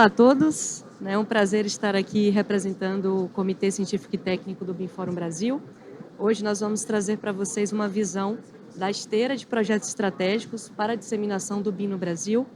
Olá a todos, é um prazer estar aqui representando o Comitê Científico e Técnico do BIMFórum Brasil. Hoje nós vamos trazer para vocês uma visão da esteira de projetos estratégicos para a disseminação do BIM no Brasil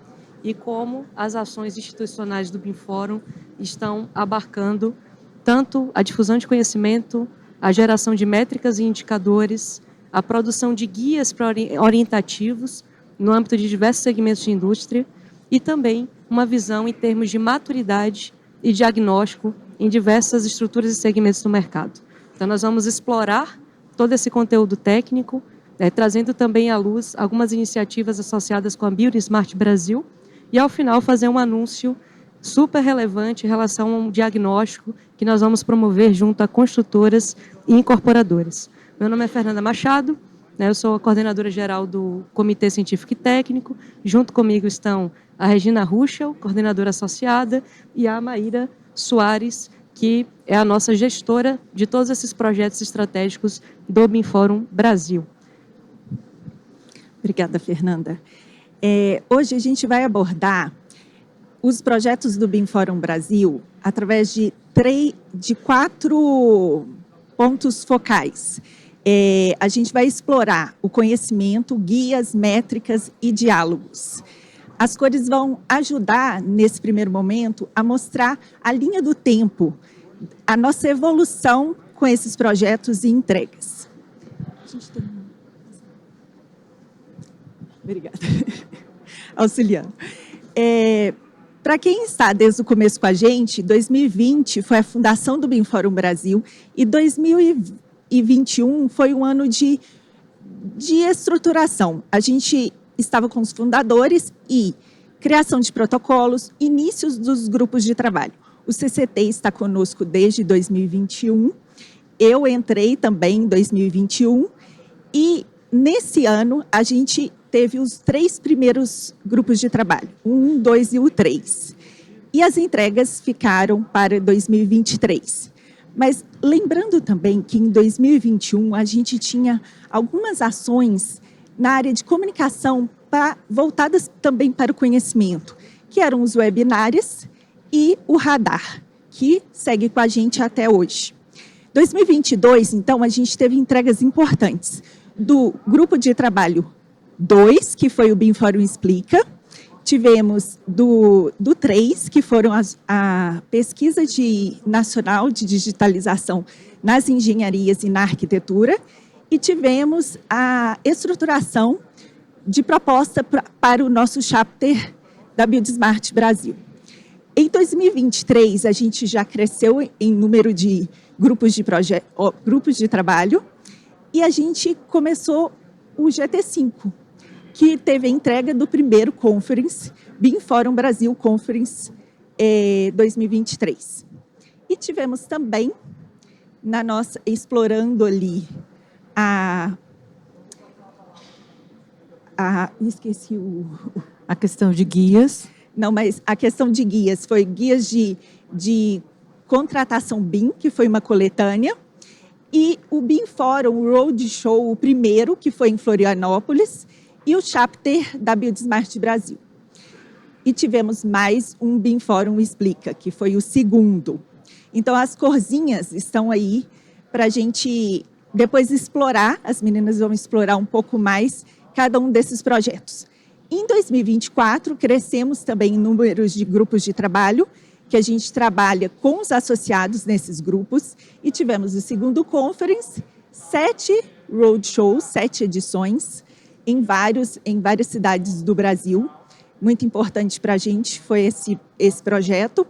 e como as ações institucionais do BIMFórum estão abarcando tanto a difusão de conhecimento, a geração de métricas e indicadores, a produção de guias orientativos no âmbito de diversos segmentos de indústria e também uma visão em termos de maturidade e diagnóstico em diversas estruturas e segmentos do mercado. Então, nós vamos explorar todo esse conteúdo técnico, trazendo também à luz algumas iniciativas associadas com a Build Smart Brasil e, ao final, fazer um anúncio super relevante em relação a um diagnóstico que nós vamos promover junto a construtoras e incorporadoras. Meu nome é Fernanda Machado, eu sou a coordenadora geral do Comitê Científico e Técnico. Junto comigo estão a Regina Ruschel, coordenadora associada, e a Maíra Soares, que é a nossa gestora de todos esses projetos estratégicos do BIMFórum Brasil. Obrigada, Fernanda. Hoje a gente vai abordar os projetos do BIMFórum Brasil através de 4 pontos focais. A gente vai explorar o conhecimento, guias, métricas e diálogos. As cores vão ajudar, nesse primeiro momento, a mostrar a linha do tempo, a nossa evolução com esses projetos e entregas. Obrigada. Auxiliando. Para quem está desde o começo com a gente, 2020 foi a fundação do BIMFórum Brasil e 2021 foi um ano de estruturação. A gente estava com os fundadores e criação de protocolos, inícios dos grupos de trabalho. O CCT está conosco desde 2021, eu entrei também em 2021 e nesse ano a gente teve os 3 primeiros grupos de trabalho, o 1, 2 e o 3. E as entregas ficaram para 2023. Mas lembrando também que em 2021 a gente tinha algumas ações na área de comunicação voltadas também para o conhecimento, que eram os webinários e o radar, que segue com a gente até hoje. 2022, então, a gente teve entregas importantes do grupo de trabalho 2, que foi o BIMFórum Explica, tivemos do 3, que foram a pesquisa nacional de digitalização nas engenharias e na arquitetura, e tivemos a estruturação de proposta para o nosso chapter da Build Smart Brasil. Em 2023, a gente já cresceu em número de grupos de trabalho e a gente começou o GT5, que teve a entrega do primeiro Conference, BIMFórum Brasil Conference 2023. E tivemos também, explorando ali esqueci a questão de guias. Não, mas a questão de guias foi guias de contratação BIM, que foi uma coletânea, e o BIMFórum Roadshow, o primeiro, que foi em Florianópolis, e o chapter da Build Smart Brasil. E tivemos mais um BIMFórum Explica, que foi o segundo. Então, as corzinhas estão aí para a gente depois explorar, as meninas vão explorar um pouco mais cada um desses projetos. Em 2024, crescemos também em números de grupos de trabalho, que a gente trabalha com os associados nesses grupos, e tivemos o segundo Conference, 7 roadshows, 7 edições, em várias cidades do Brasil. Muito importante para a gente foi esse projeto.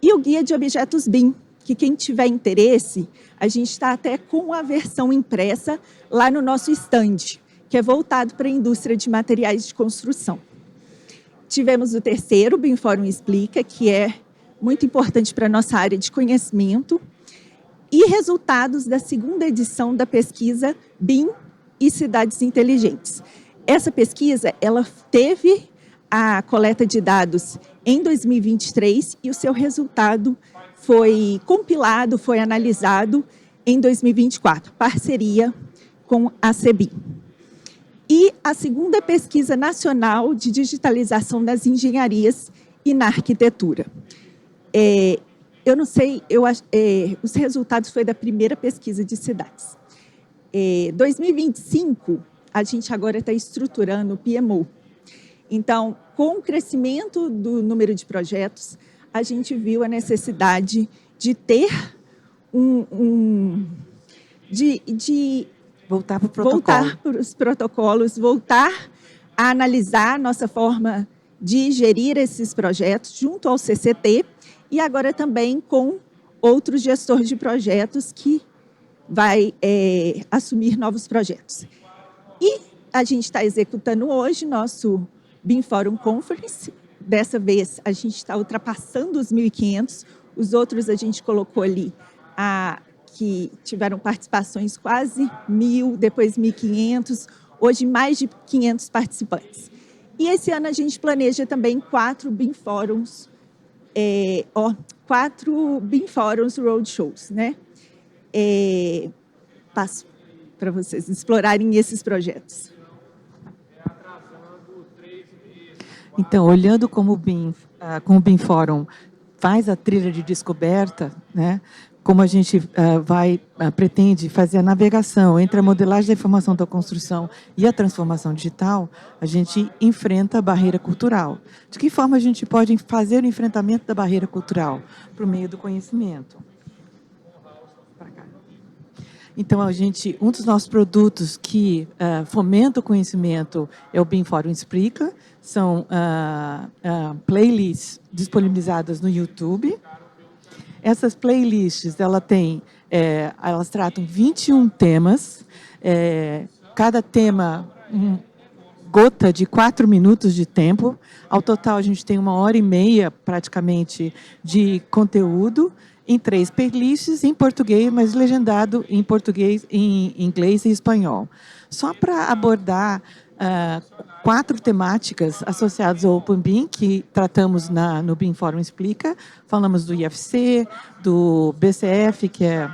E o Guia de Objetos BIM, que quem tiver interesse, a gente está até com a versão impressa lá no nosso stand, que é voltado para a indústria de materiais de construção. Tivemos o terceiro, BIMFórum Explica, que é muito importante para a nossa área de conhecimento, e resultados da segunda edição da pesquisa BIM e Cidades Inteligentes. Essa pesquisa, ela teve a coleta de dados em 2023 e o seu resultado foi compilado, foi analisado em 2024, parceria com a CEBIM. E a segunda pesquisa nacional de digitalização das engenharias e na arquitetura. Eu não sei, os resultados foi da primeira pesquisa de cidades. 2025, a gente agora está estruturando o PMO. Então, com o crescimento do número de projetos, a gente viu a necessidade de ter Voltar para o protocolo. voltar para os protocolos, voltar a analisar a nossa forma de gerir esses projetos junto ao CCT e agora também com outros gestores de projetos que vai assumir novos projetos. E a gente está executando hoje nosso BIM Forum Conference. Dessa vez, a gente está ultrapassando os 1.500. Os outros a gente colocou ali que tiveram participações quase 1.000, depois 1.500, hoje mais de 500 participantes. E esse ano a gente planeja também 4 BIM Forums, 4 BIM Forums Roadshows, né? Passo para vocês explorarem esses projetos. Então, olhando como o BIM Forum faz a trilha de descoberta, né? Como a gente pretende fazer a navegação entre a modelagem da informação da construção e a transformação digital, a gente enfrenta a barreira cultural. De que forma a gente pode fazer o enfrentamento da barreira cultural? Por meio do conhecimento. Então, um dos nossos produtos que fomenta o conhecimento é o BIM Forum Explica. São playlists disponibilizadas no YouTube. Essas playlists, elas tratam 21 temas. Cada tema, gota de 4 minutos de tempo. Ao total, a gente tem 1h30, praticamente, de conteúdo, em 3 playlists em português, mas legendado em português, em inglês e espanhol. Só para abordar 4 temáticas associadas ao Open BIM, que tratamos no BIM Forum Explica. Falamos do IFC, do BCF, que é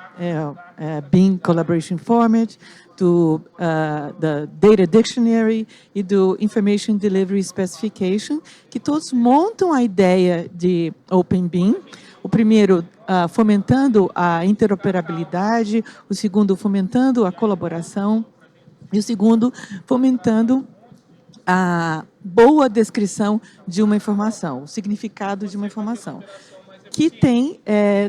BIM Collaboration Format, da Data Dictionary e do Information Delivery Specification, que todos montam a ideia de Open BIM. O primeiro, fomentando a interoperabilidade, o segundo, fomentando a colaboração, e o segundo, fomentando a boa descrição de uma informação, o significado de uma informação, que tem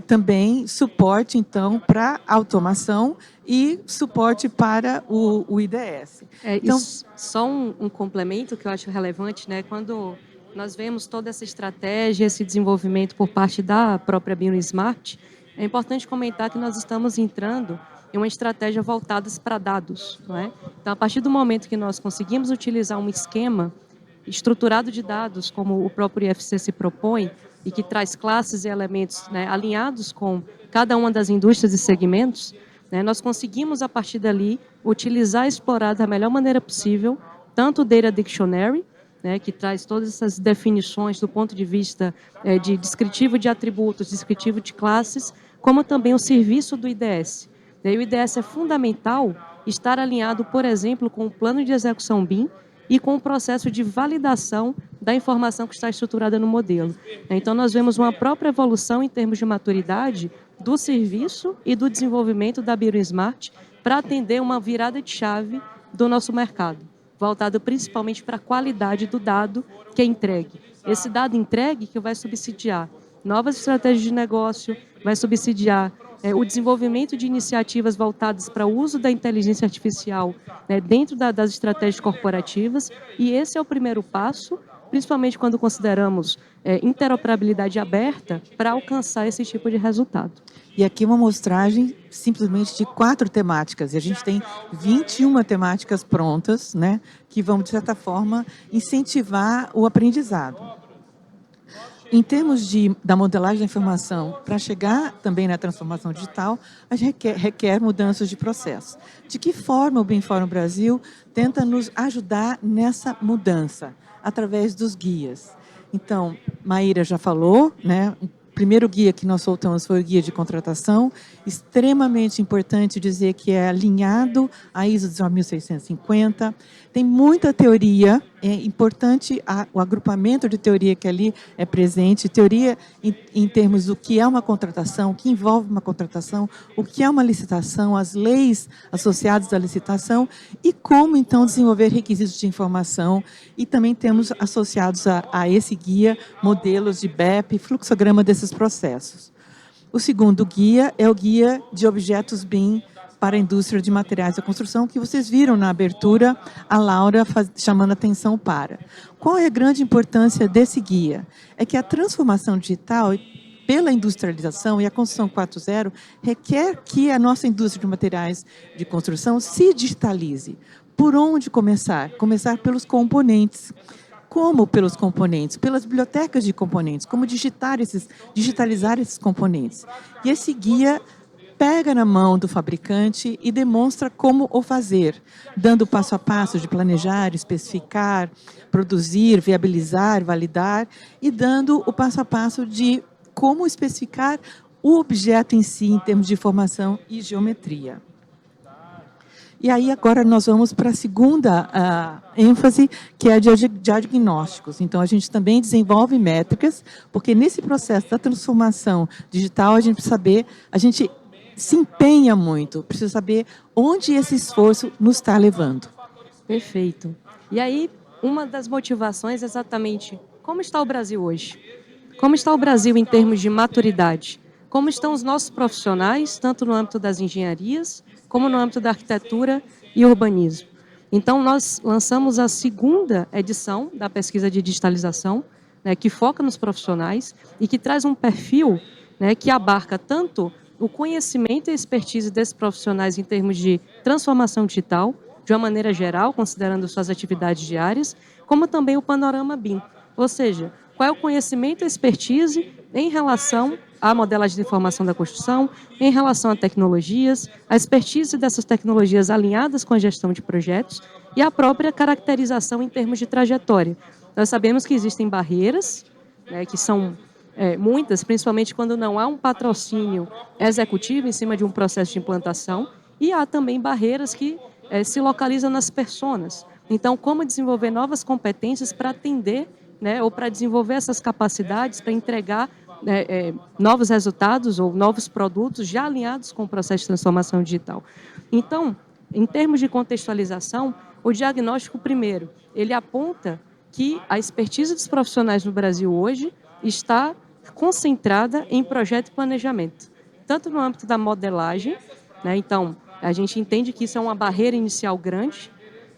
também suporte, então, para automação e suporte para o IDS. Então, só um complemento que eu acho relevante, né? Quando nós vemos toda essa estratégia, esse desenvolvimento por parte da própria BIMsmart, é importante comentar que nós estamos entrando em uma estratégia voltada para dados, não é? Então, a partir do momento que nós conseguimos utilizar um esquema estruturado de dados, como o próprio IFC se propõe, e que traz classes e elementos, né, alinhados com cada uma das indústrias e segmentos, né, nós conseguimos, a partir dali, utilizar e explorar da melhor maneira possível, tanto o Data Dictionary, né, que traz todas essas definições do ponto de vista de descritivo de atributos, descritivo de classes, como também o serviço do IDS. E o IDS é fundamental estar alinhado, por exemplo, com o plano de execução BIM e com o processo de validação da informação que está estruturada no modelo. Então, nós vemos uma própria evolução em termos de maturidade do serviço e do desenvolvimento da BIMsmart para atender uma virada de chave do nosso mercado, voltado principalmente para a qualidade do dado que é entregue. Esse dado entregue que vai subsidiar novas estratégias de negócio, vai subsidiar o desenvolvimento de iniciativas voltadas para o uso da inteligência artificial dentro das estratégias corporativas, e esse é o primeiro passo, principalmente quando consideramos interoperabilidade aberta, para alcançar esse tipo de resultado. E aqui uma amostragem simplesmente de 4 temáticas, e a gente tem 21 temáticas prontas, né, que vão, de certa forma, incentivar o aprendizado. Em termos da modelagem da informação, para chegar também na transformação digital, a gente requer mudanças de processo. De que forma o BIM Forum Brasil tenta nos ajudar nessa mudança? Através dos guias. Então, Maíra já falou, né? O primeiro guia que nós soltamos foi o guia de contratação, extremamente importante dizer que é alinhado à ISO 19650. Tem muita teoria é importante o agrupamento de teoria que ali é presente, teoria em termos do que é uma contratação, o que envolve uma contratação, o que é uma licitação, as leis associadas à licitação e como, então, desenvolver requisitos de informação. E também temos associados a esse guia modelos de BEP, fluxograma desses processos. O segundo guia é o guia de objetos BIM para a indústria de materiais da construção, que vocês viram na abertura, a Laura chamando atenção para. Qual é a grande importância desse guia? É que a transformação digital, pela industrialização e a construção 4.0, requer que a nossa indústria de materiais de construção se digitalize. Por onde começar? Começar pelos componentes. Como pelos componentes? Pelas bibliotecas de componentes. Como digitalizar esses componentes? E esse guia pega na mão do fabricante e demonstra como o fazer, dando o passo a passo de planejar, especificar, produzir, viabilizar, validar e dando o passo a passo de como especificar o objeto em si, em termos de formação e geometria. E aí agora nós vamos para a segunda ênfase, que é a de diagnósticos. Então, a gente também desenvolve métricas, porque nesse processo da transformação digital, a gente precisa saber, a gente se empenha muito, precisa saber onde esse esforço nos está levando. Perfeito. E aí, uma das motivações é exatamente como está o Brasil hoje? Como está o Brasil em termos de maturidade? Como estão os nossos profissionais, tanto no âmbito das engenharias, como no âmbito da arquitetura e urbanismo? Então, nós lançamos a segunda edição da pesquisa de digitalização, né, que foca nos profissionais e que traz um perfil, né, que abarca tanto o conhecimento e expertise desses profissionais em termos de transformação digital, de uma maneira geral, considerando suas atividades diárias, como também o panorama BIM, ou seja, qual é o conhecimento e expertise em relação à modelagem de informação da construção, em relação a tecnologias, a expertise dessas tecnologias alinhadas com a gestão de projetos e a própria caracterização em termos de trajetória. Nós sabemos que existem barreiras, né, que são muitas, principalmente quando não há um patrocínio executivo em cima de um processo de implantação, e há também barreiras que se localizam nas personas. Então, como desenvolver novas competências para atender, né, ou para desenvolver essas capacidades, para entregar novos resultados ou novos produtos já alinhados com o processo de transformação digital. Então, em termos de contextualização, o diagnóstico, primeiro, ele aponta que a expertise dos profissionais no Brasil hoje está concentrada em projeto e planejamento, tanto no âmbito da modelagem, né? Então, a gente entende que isso é uma barreira inicial grande,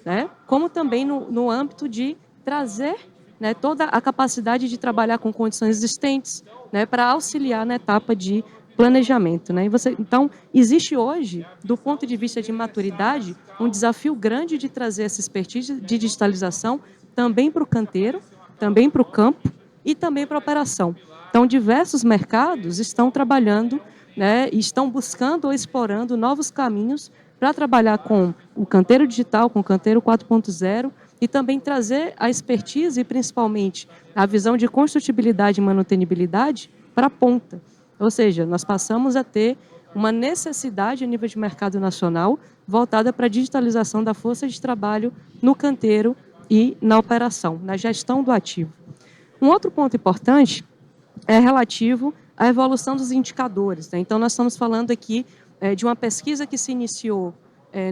né? Como também no âmbito de trazer, né, toda a capacidade de trabalhar com condições existentes, né, para auxiliar na etapa de planejamento, né? Então, existe hoje, do ponto de vista de maturidade, um desafio grande de trazer essa expertise de digitalização também para o canteiro, também para o campo e também para a operação. Então, diversos mercados estão trabalhando, né, e estão buscando ou explorando novos caminhos para trabalhar com o canteiro digital, com o canteiro 4.0 e também trazer a expertise e, principalmente, a visão de construtibilidade e manutenibilidade para a ponta. Ou seja, nós passamos a ter uma necessidade a nível de mercado nacional voltada para a digitalização da força de trabalho no canteiro e na operação, na gestão do ativo. Um outro ponto importante é relativo à evolução dos indicadores, né? Então, nós estamos falando aqui de uma pesquisa que se iniciou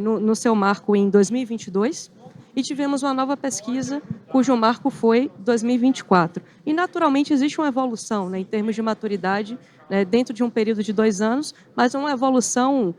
no seu marco em 2022 e tivemos uma nova pesquisa cujo marco foi 2024. E, naturalmente, existe uma evolução, né, em termos de maturidade, né, dentro de um período de 2 anos, mas uma evolução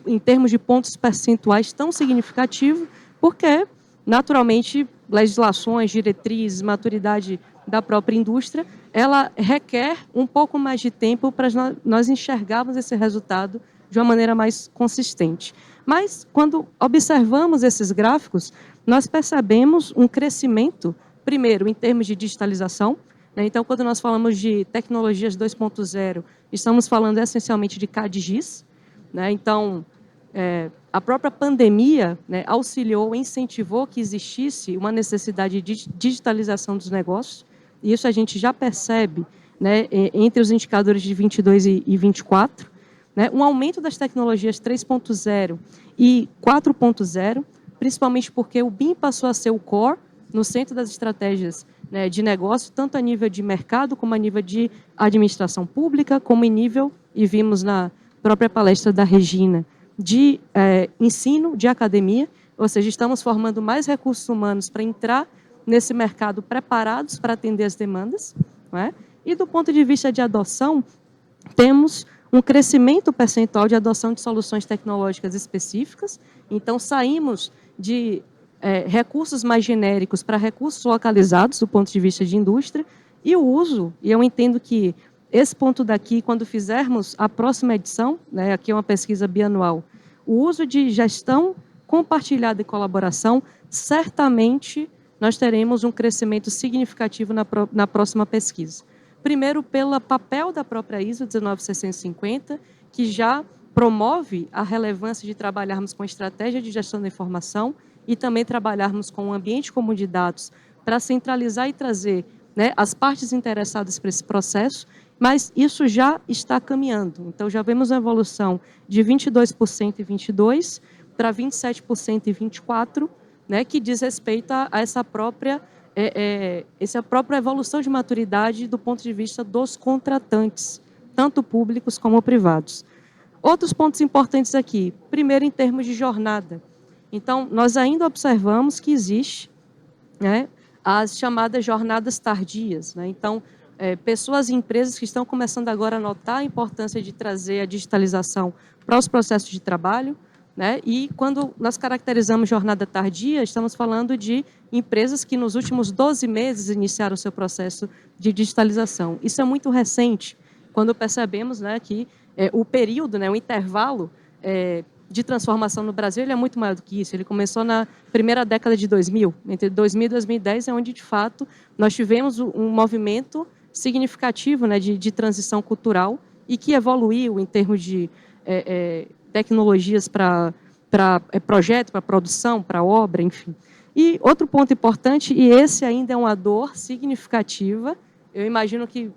em termos de pontos percentuais tão significativo, porque, naturalmente, legislações, diretrizes, maturidade da própria indústria, ela requer um pouco mais de tempo para nós enxergarmos esse resultado de uma maneira mais consistente. Mas, quando observamos esses gráficos, nós percebemos um crescimento, primeiro, em termos de digitalização, né? Então, quando nós falamos de tecnologias 2.0, estamos falando essencialmente de CAD/GIS, né? Então, a própria pandemia, né, auxiliou, incentivou que existisse uma necessidade de digitalização dos negócios, e isso a gente já percebe, né, entre os indicadores de 22 e 24, né, um aumento das tecnologias 3.0 e 4.0, principalmente porque o BIM passou a ser o core no centro das estratégias, né, de negócio, tanto a nível de mercado, como a nível de administração pública, como em nível, e vimos na própria palestra da Regina, de ensino, de academia, ou seja, estamos formando mais recursos humanos para entrar nesse mercado preparados para atender as demandas, não é? E do ponto de vista de adoção, temos um crescimento percentual de adoção de soluções tecnológicas específicas, então saímos de recursos mais genéricos para recursos localizados do ponto de vista de indústria, e o uso, e eu entendo que esse ponto daqui, quando fizermos a próxima edição, né, aqui é uma pesquisa bianual, o uso de gestão compartilhada e colaboração, certamente nós teremos um crescimento significativo na próxima pesquisa. Primeiro, pelo papel da própria ISO 19650, que já promove a relevância de trabalharmos com estratégia de gestão da informação e também trabalharmos com um ambiente comum de dados para centralizar e trazer, né, as partes interessadas para esse processo, mas isso já está caminhando. Então, já vemos uma evolução de 22% em 22% para 27% em 24%, né, que diz respeito a essa própria evolução de maturidade do ponto de vista dos contratantes, tanto públicos como privados. Outros pontos importantes aqui. Primeiro, em termos de jornada. Então, nós ainda observamos que existe, né, as chamadas jornadas tardias, né? Então, pessoas e empresas que estão começando agora a notar a importância de trazer a digitalização para os processos de trabalho, né? E quando nós caracterizamos jornada tardia, estamos falando de empresas que nos últimos 12 meses iniciaram o seu processo de digitalização. Isso é muito recente, quando percebemos, né, que o período, né, o intervalo de transformação no Brasil, ele é muito maior do que isso. Ele começou na primeira década de 2000, entre 2000 e 2010 é onde, de fato, nós tivemos um movimento significativo, né, de transição cultural e que evoluiu em termos de tecnologias para projeto, para produção, para obra, enfim. E outro ponto importante, e esse ainda é uma dor significativa, eu imagino que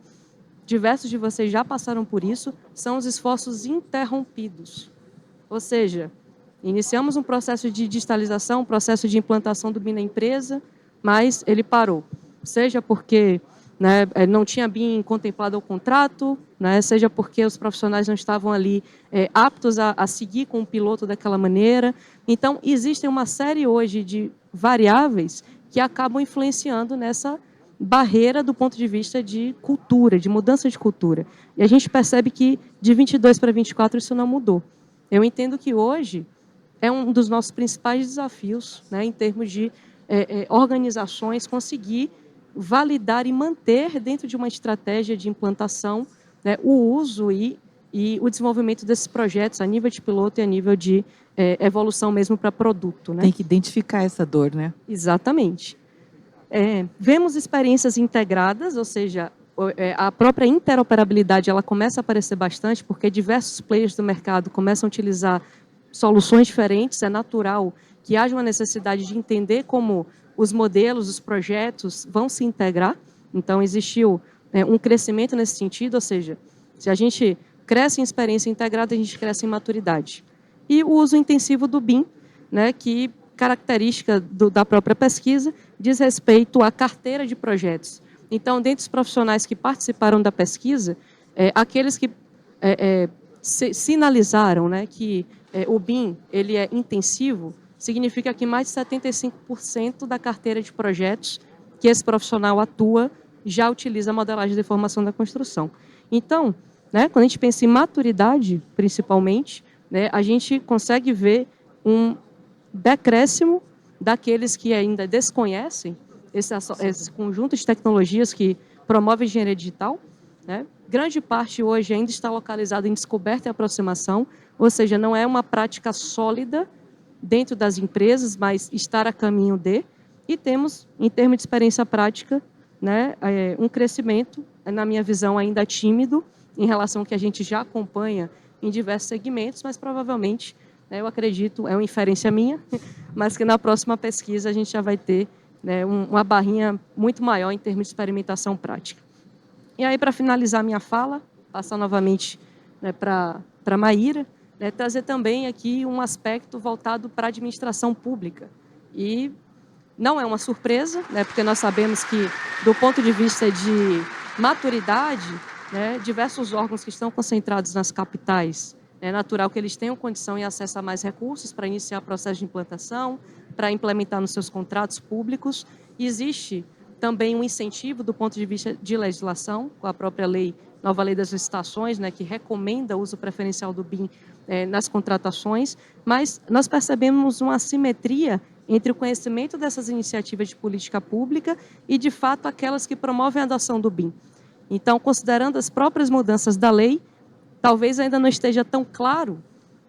diversos de vocês já passaram por isso, são os esforços interrompidos. Ou seja, iniciamos um processo de digitalização, um processo de implantação do BIM na empresa, mas ele parou. Seja porque, né, não tinha BIM contemplado ao contrato, né, seja porque os profissionais não estavam ali aptos a seguir com o piloto daquela maneira. Então, existem uma série hoje de variáveis que acabam influenciando nessa barreira do ponto de vista de cultura, de mudança de cultura. E a gente percebe que de 22 para 24 isso não mudou. Eu entendo que hoje é um dos nossos principais desafios, né, em termos de organizações, conseguir validar e manter dentro de uma estratégia de implantação, né, o uso e o desenvolvimento desses projetos a nível de piloto e a nível de evolução mesmo para produto. Né? Tem que identificar essa dor, né? Exatamente. Vemos experiências integradas, ou seja, a própria interoperabilidade ela começa a aparecer bastante, porque diversos players do mercado começam a utilizar soluções diferentes, é natural que haja uma necessidade de entender como os modelos, os projetos vão se integrar, então existiu um crescimento nesse sentido, ou seja, se a gente cresce em experiência integrada, a gente cresce em maturidade. E o uso intensivo do BIM, né, que característica da própria pesquisa, diz respeito à carteira de projetos. Então, dentre os profissionais que participaram da pesquisa, aqueles que sinalizaram, né, que o BIM ele é intensivo, significa que mais de 75% da carteira de projetos que esse profissional atua já utiliza a modelagem de formação da construção. Então, né, quando a gente pensa em maturidade, principalmente, né, a gente consegue ver um decréscimo daqueles que ainda desconhecem esse conjunto de tecnologias que promove a engenharia digital, né? Grande parte hoje ainda está localizada em descoberta e aproximação, ou seja, não é uma prática sólida dentro das empresas, mas estar a caminho de, e temos, em termos de experiência prática, né, um crescimento, na minha visão, ainda tímido, em relação ao que a gente já acompanha em diversos segmentos, mas provavelmente, né, eu acredito, é uma inferência minha, mas que na próxima pesquisa a gente já vai ter, né, uma barrinha muito maior em termos de experimentação prática. E aí, para finalizar minha fala, passar novamente, né, para a Maíra, né, trazer também aqui um aspecto voltado para a administração pública. E Não é uma surpresa, né, porque nós sabemos que, do ponto de vista de maturidade, né, diversos órgãos que estão concentrados nas capitais, é natural que eles tenham condição e acesso a mais recursos para iniciar processo de implantação, para implementar nos seus contratos públicos. Existe também um incentivo do ponto de vista de legislação, com a própria nova lei das licitações, né, que recomenda o uso preferencial do BIM nas contratações, mas nós percebemos uma assimetria entre o conhecimento dessas iniciativas de política pública e, de fato, aquelas que promovem a adoção do BIM. Então, considerando as próprias mudanças da lei, talvez ainda não esteja tão claro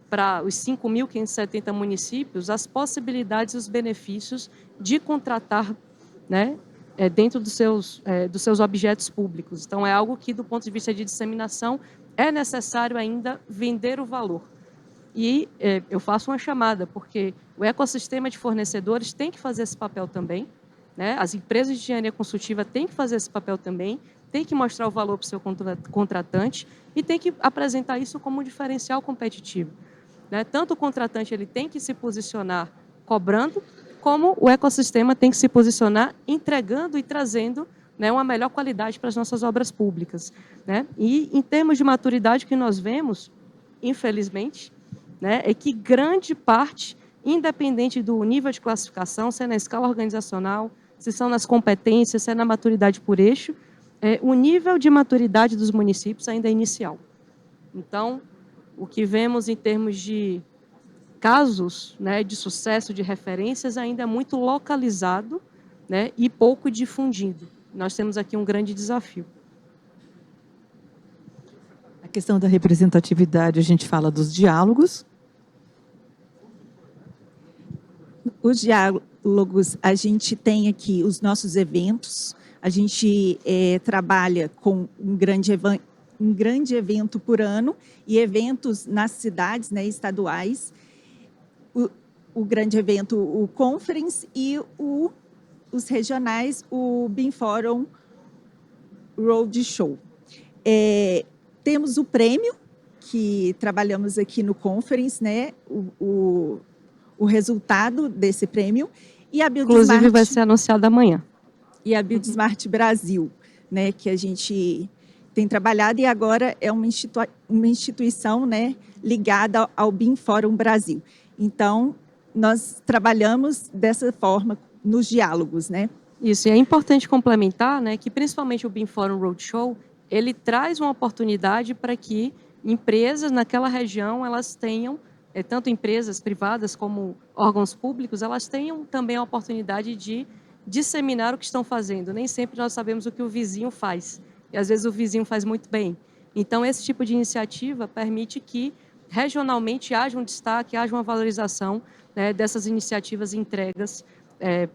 para os 5.570 municípios as possibilidades e os benefícios de contratar, né, dentro dos seus objetos públicos. Então, é algo que, do ponto de vista de disseminação, é necessário ainda vender o valor. E eu faço uma chamada, porque o ecossistema de fornecedores tem que fazer esse papel também, né? As empresas de engenharia consultiva têm que fazer esse papel também, tem que mostrar o valor para o seu contratante e tem que apresentar isso como um diferencial competitivo, né? Tanto o contratante ele tem que se posicionar cobrando, como o ecossistema tem que se posicionar entregando e trazendo, né, uma melhor qualidade para as nossas obras públicas, né? E, em termos de maturidade, o que nós vemos, infelizmente, né, é que grande parte, independente do nível de classificação, se é na escala organizacional, se são nas competências, se é na maturidade por eixo, o nível de maturidade dos municípios ainda é inicial. Então, o que vemos em termos de casos, né, de sucesso, de referências, ainda é muito localizado, né, e pouco difundido. Nós temos aqui um grande desafio. A questão da representatividade, a gente fala dos diálogos. Os diálogos, a gente tem aqui os nossos eventos, a gente trabalha com um grande evento por ano e eventos nas cidades, né, estaduais. O grande evento, o Conference, e os regionais, o BIM Forum Roadshow. Temos o prêmio, que trabalhamos aqui no Conference, né, o resultado desse prêmio, e a Build Inclusive, Smart, vai ser anunciado amanhã. E a Build Smart Brasil, né, que a gente tem trabalhado, e agora é uma instituição, né, ligada ao BIM Forum Brasil. Então, nós trabalhamos dessa forma nos diálogos, né? Isso, e é importante complementar, né, que principalmente o BIM Forum Roadshow, ele traz uma oportunidade para que empresas naquela região, elas tenham, tanto empresas privadas como órgãos públicos, elas tenham também a oportunidade de disseminar o que estão fazendo. Nem sempre nós sabemos o que o vizinho faz, e às vezes o vizinho faz muito bem. Então, esse tipo de iniciativa permite que regionalmente haja um destaque, haja uma valorização, né, dessas iniciativas entregas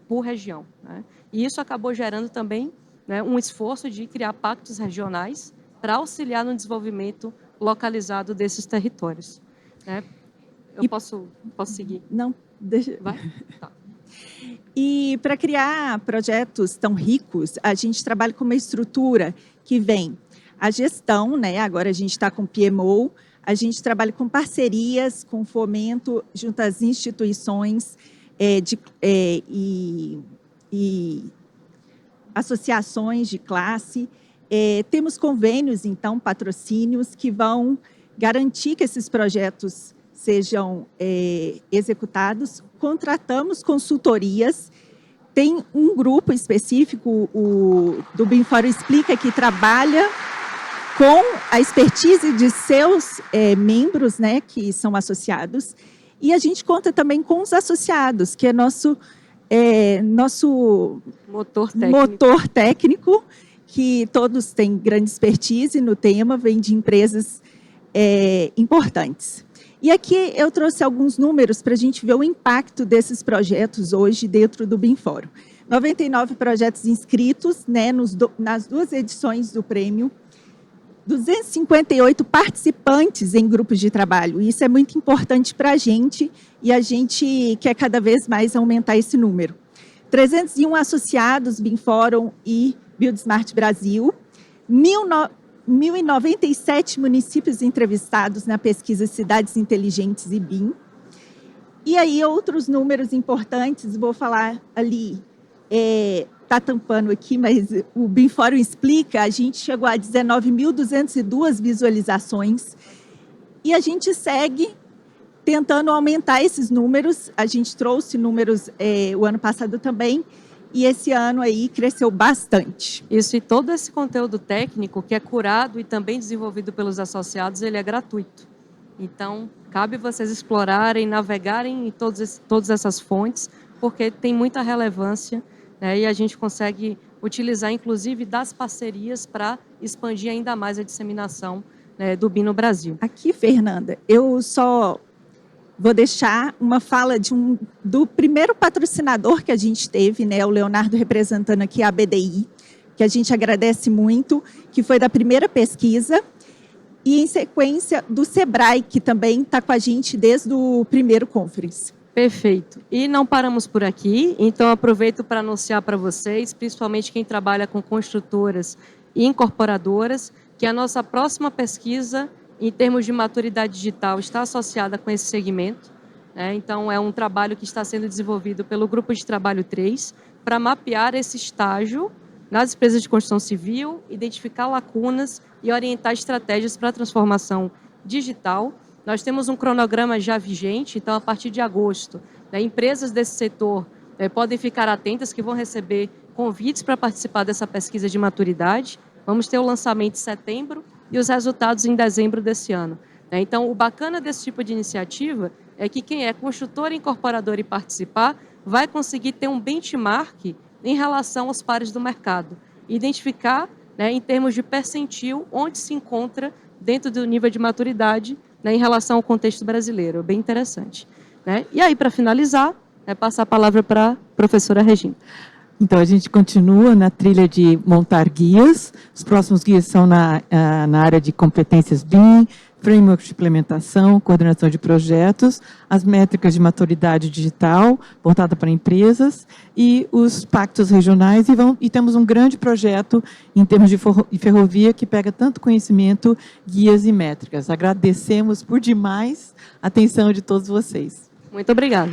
por região, né? E isso acabou gerando também, né, um esforço de criar pactos regionais para auxiliar no desenvolvimento localizado desses territórios, né? Posso seguir? Não, deixa... Vai? Tá. E para criar projetos tão ricos, a gente trabalha com uma estrutura que vem a gestão, né? Agora a gente está com PMO, a gente trabalha com parcerias, com fomento junto às instituições e associações de classe. Temos convênios, então, patrocínios, que vão garantir que esses projetos sejam executados. Contratamos consultorias. Tem um grupo específico, do BIM Forum Explica, que trabalha com a expertise de seus membros, né, que são associados. E a gente conta também com os associados, que é nosso motor técnico, que todos têm grande expertise no tema, vem de empresas importantes. E aqui eu trouxe alguns números para a gente ver o impacto desses projetos hoje dentro do BIM Forum. 99 projetos inscritos, né, nas 2 edições do prêmio, 258 participantes em grupos de trabalho. Isso é muito importante para a gente e a gente quer cada vez mais aumentar esse número. 301 associados, BIM Forum e Build Smart Brasil, 1.097 municípios entrevistados na pesquisa Cidades Inteligentes e BIM, E aí, outros números importantes, vou falar ali, está tampando aqui, mas o BIM-Fórum explica, a gente chegou a 19.202 visualizações e a gente segue tentando aumentar esses números. A gente trouxe números o ano passado também, e esse ano aí cresceu bastante. Isso, e todo esse conteúdo técnico que é curado e também desenvolvido pelos associados, ele é gratuito. Então, cabe vocês explorarem, navegarem em todas essas fontes, porque tem muita relevância, né, e a gente consegue utilizar, inclusive, das parcerias para expandir ainda mais a disseminação, né, do BIM no Brasil. Aqui, Fernanda, eu só vou deixar uma fala do primeiro patrocinador que a gente teve, né, o Leonardo representando aqui a BDI, que a gente agradece muito, que foi da primeira pesquisa, e em sequência do Sebrae, que também está com a gente desde o primeiro conference. Perfeito. E não paramos por aqui, então aproveito para anunciar para vocês, principalmente quem trabalha com construtoras e incorporadoras, que a nossa próxima pesquisa, em termos de maturidade digital, está associada com esse segmento, né? Então, é um trabalho que está sendo desenvolvido pelo Grupo de Trabalho 3 para mapear esse estágio nas empresas de construção civil, identificar lacunas e orientar estratégias para a transformação digital. Nós temos um cronograma já vigente, então, a partir de agosto, né, empresas desse setor podem ficar atentas que vão receber convites para participar dessa pesquisa de maturidade. Vamos ter o lançamento em setembro e os resultados em dezembro desse ano. Então, o bacana desse tipo de iniciativa é que quem é construtor, incorporador e participar vai conseguir ter um benchmark em relação aos pares do mercado. Identificar, né, em termos de percentil, onde se encontra dentro do nível de maturidade, né, em relação ao contexto brasileiro. Bem interessante, né? E aí, para finalizar, passar a palavra para a professora Regina. Então, a gente continua na trilha de montar guias. Os próximos guias são na área de competências BIM, framework de implementação, coordenação de projetos, as métricas de maturidade digital, voltada para empresas, e os pactos regionais. E temos um grande projeto em termos de ferrovia que pega tanto conhecimento, guias e métricas. Agradecemos por demais a atenção de todos vocês. Muito obrigada.